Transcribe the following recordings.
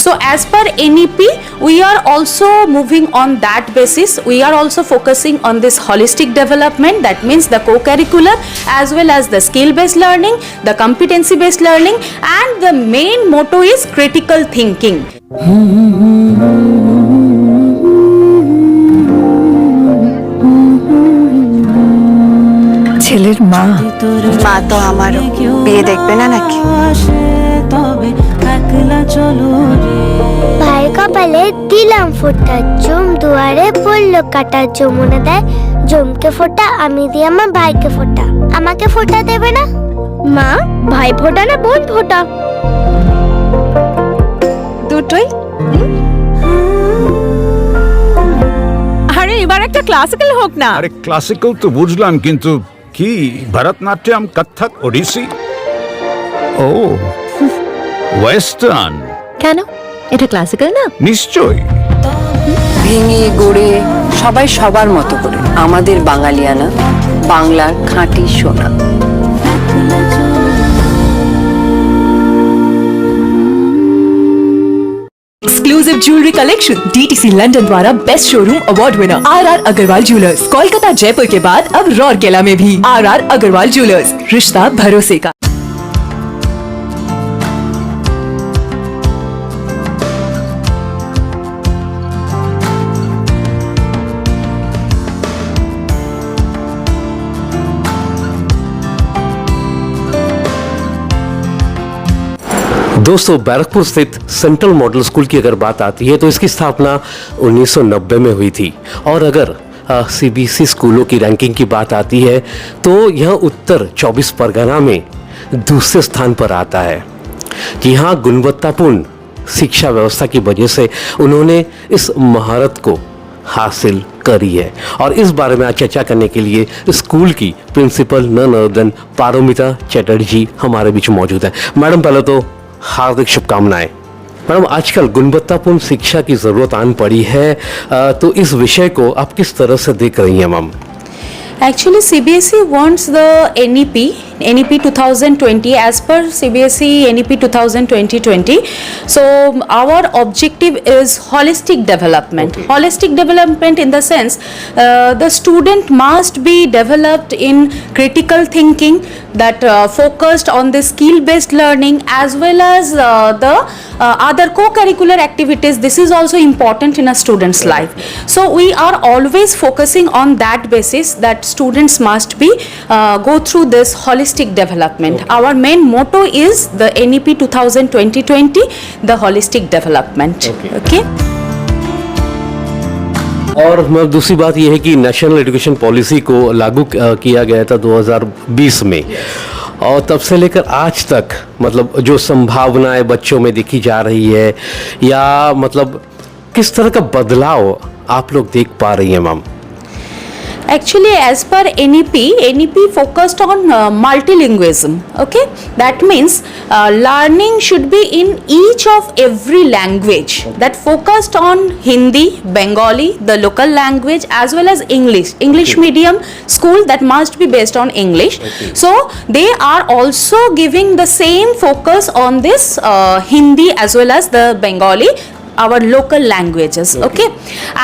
So as per NEP, we are also moving on that basis. We are also focusing on this holistic development, that means the co-curricular as well as the skill-based learning, the competency-based learning, and the main motto is critical thinking. ছেলের মা মা তো আমারও বিয়ে দেখবে না নাকি? ভাইয়ের কপালে দিলাম ফোঁটা, জম দুয়ারে পড়লো কাটা, যমুনা দেয় জমকে ফোঁটা, আমি দিই আমার ভাইকে ফোঁটা। আমাকে ফোঁটা দেবে না মা? ভাই ফোঁটা না বোন ফোঁটা? দুটোই। আরে এবার একটা ক্লাসিক্যাল হোক না। আরে ক্লাসিক্যাল তো বুঝলাম, কিন্তু কি ভরতনাট্যম, কত্থক, ওড়িশি? ও ওয়েস্টার্ন। কেন, এটা ক্লাসিক্যাল না? নিশ্চয়ই। ভেঙে গড়ে সবাই সবার মতো করে, আমাদের বাঙালিয়ানা, বাংলার খাঁটি সোনা। Exclusive jewellery collection DTC London द्वारा best showroom award winner R Agrawal jewellers, Kolkata Jaipur के बाद अब रौरकेला में भी आर अग्रवाल ज्वेलर्स, रिश्ता भरोसे का। दोस्तों, बैरकपुर स्थित सेंट्रल मॉडल स्कूल की अगर बात आती है तो इसकी स्थापना 1990 में हुई थी। और अगर सीबीएसई स्कूलों की रैंकिंग की बात आती है तो यह उत्तर 24 परगना में दूसरे स्थान पर आता है। यहाँ गुणवत्तापूर्ण शिक्षा व्यवस्था की वजह से उन्होंने इस महारत को हासिल करी है। और इस बारे में आज चर्चा करने के लिए स्कूल की principal none other than Paromita Chatterjee हमारे बीच मौजूद है। मैडम, पहले तो हार्दिक शुभकामनाएं। मैडम, आजकल गुणवत्तापूर्ण शिक्षा की ज़रूरत आन पड़ी है, तो इस विषय को आप किस तरह से देख रही हैं ma'am? Actually, CBSE wants the NEP 2020 as per CBSE NEP 2020. So our objective is holistic development. Okay. Holistic development in the sense the student must be developed in critical thinking, that focused on the skill-based learning as well as the other co-curricular activities. This is also important in a student's life. So we are always focusing on that basis, that students must be go through this holistic development. Okay. Our main motto is the NEP 2020, the holistic development. Okay. और दूसरी बात यह है कि national education policy को लागू किया गया था 2020 में, और तब से लेकर आज तक मतलब जो संभावनाएं बच्चों में दिखी जा रही है, या मतलब किस तरह का बदलाव आप लोग देख पा रही हैं ma'am? Actually, as per NEP focused on multilingualism. Okay, that means learning should be in each of every language. That focused on Hindi, Bengali, the local language, as well as English medium school that must be based on English. Okay. So they are also giving the same focus on this Hindi as well as the Bengali, our local languages. Okay.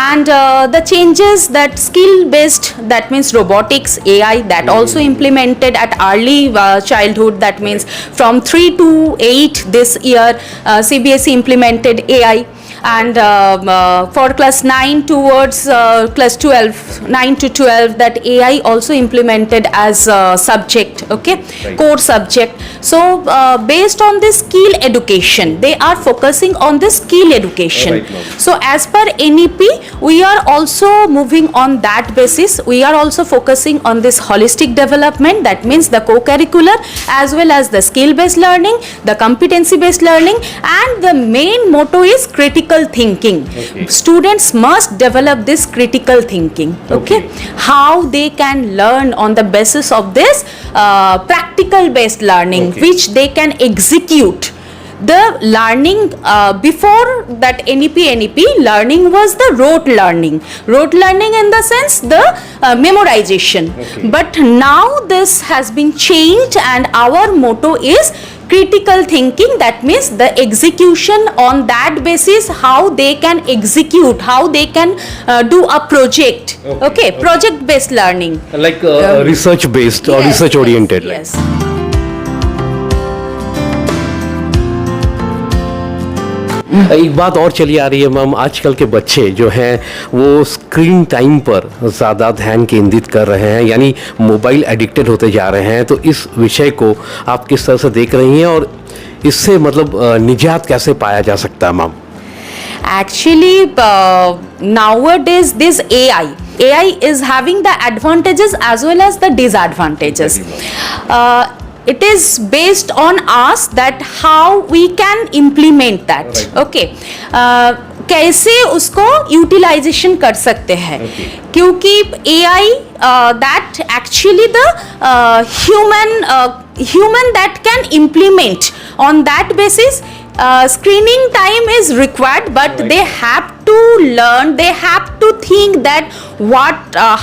And the changes, that skill based, that means robotics, AI, that also implemented at early childhood, that means from 3 to 8 this year CBSE implemented AI. And for class 9 towards class 12, 9 to 12, that AI also implemented as a subject, okay, Right. core subject. So based on this skill education, they are focusing on the skill education. Right, ma'am. So as per NEP, we are also moving on that basis. We are also focusing on this holistic development, that means the co-curricular as well as the skill-based learning, the competency-based learning, and the main motto is critical thinking. Okay. Students must develop this critical thinking. Okay. How they can learn on the basis of this practical based learning, Okay. which they can execute the learning before that NEP learning was the rote learning in the sense the memorization. But now this has been changed and our motto is critical thinking. That means the execution on that basis, how they can execute, how they can do a project. Okay, project based learning. Like research based or Yes, research oriented. yes. एक बात और चली आ रही है ma'am, आजकल के बच्चे जो हैं वो स्क्रीन टाइम पर ज़्यादा ध्यान केंद्रित कर रहे हैं, यानी मोबाइल एडिक्टेड होते जा रहे हैं। तो इस विषय को आप किस तरह से देख रही हैं और इससे मतलब निजात कैसे पाया जा सकता है ma'am? Actually, nowadays this AI is having the advantages as well as the disadvantages. It is based on us that how we can implement that. Okay. कैसे उसको यूटिलाइजेशन कर सकते हैं, क्योंकि AI that actually the human that can implement on that basis. Screening time is required, but they have to learn, they have to think that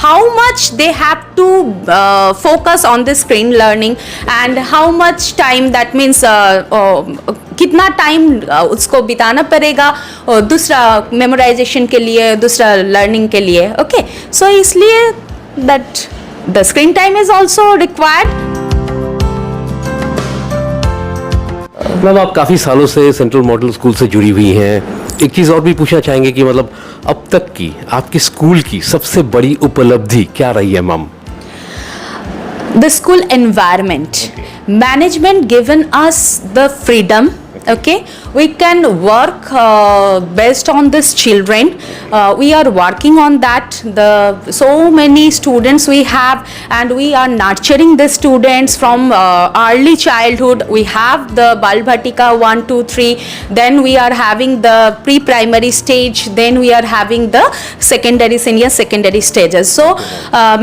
how much they have to focus on the screen learning and how much time, that means कितना time उसको बिताना पड़ेगा और दूसरा memorisation के लिए, दूसरा learning के लिए. ओके, सो इसलिए that the screen time is also required. Ma'am आप काफ़ी सालों से सेंट्रल मॉडल स्कूल से जुड़ी हुई हैं, एक चीज़ और भी पूछना चाहेंगे कि मतलब अब तक की आपकी स्कूल की सबसे बड़ी उपलब्धि क्या रही है ma'am? The school environment, management given us the freedom. Okay, we can work based on these children. We are working on that. So many students we have, and we are nurturing the students from early childhood. We have the Bal Bhatika 1, 2, 3. Then we are having the pre-primary stage. Then we are having the senior secondary stages. So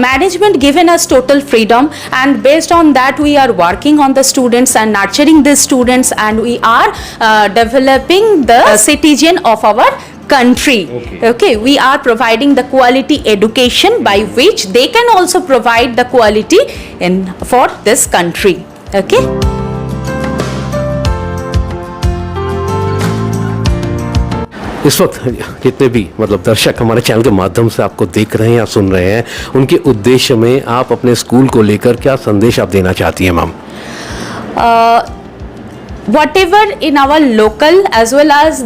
management given us total freedom, and based on that we are working on the students and nurturing the students, and we are developing the citizen of our country. Okay, we are providing the quality education by which they can also provide the quality for this country. Okay. इस वक्त जितने भी मतलब दर्शक हमारे channel के माध्यम से आपको देख रहे हैं या सुन रहे हैं, उनके उद्देश्य में आप अपने स्कूल को लेकर क्या संदेश आप देना चाहती हैं ma'am? Whatever in our local as well as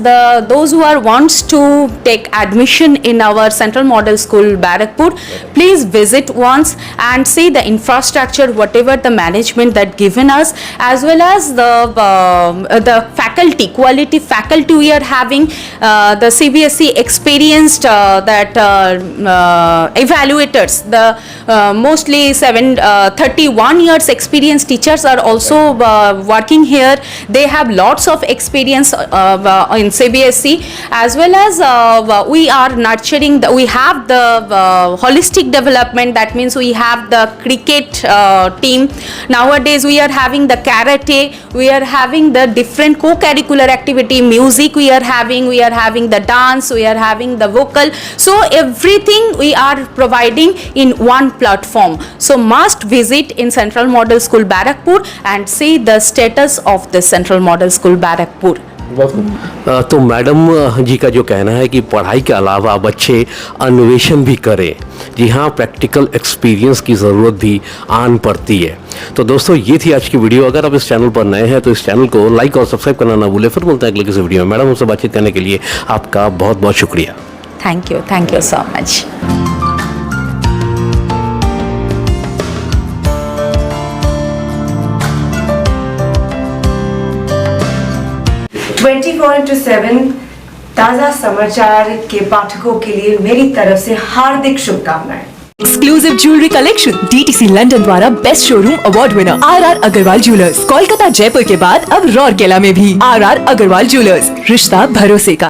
those who wants to take admission in our Central Model School Barakpur, please visit once and see the infrastructure, whatever the management that given us, as well as the faculty, quality faculty we are having, the CBSE experienced that evaluators, the mostly 31 years experienced teachers are also working here. They have lots of experience in CBSE, as well as we are nurturing we have the holistic development. That means we have the cricket team. Nowadays we are having the karate, we are having the different co-curricular activity, music we are having the dance, we are having the vocal. So everything we are providing in one platform. So must visit in Central Model School Barakpur and see the status of the Central Model School Barakpur. तो madam जी का जो कहना है कि पढ़ाई के अलावा बच्चे अन्वेषण भी करें। जी हाँ, प्रैक्टिकल एक्सपीरियंस की ज़रूरत भी आन पड़ती है। तो दोस्तों ये थी आज की वीडियो। अगर आप इस चैनल पर नए हैं तो इस चैनल को लाइक और सब्सक्राइब करना ना भूलें। फिर मिलते हैं अगले किसी वीडियो में। मैडम हमसे बातचीत करने के लिए आपका बहुत बहुत शुक्रिया। Thank you so much. Twenty 24/7 ताज़ा समाचार के पाठकों के लिए मेरी तरफ से हार्दिक शुभकामनाएं। Exclusive jewellery collection DTC London द्वारा best showroom award winner RR Agrawal jewellers, Kolkata Jaipur के बाद अब रौरकेला में भी RR अग्रवाल ज्वेलर्स, रिश्ता भरोसे का।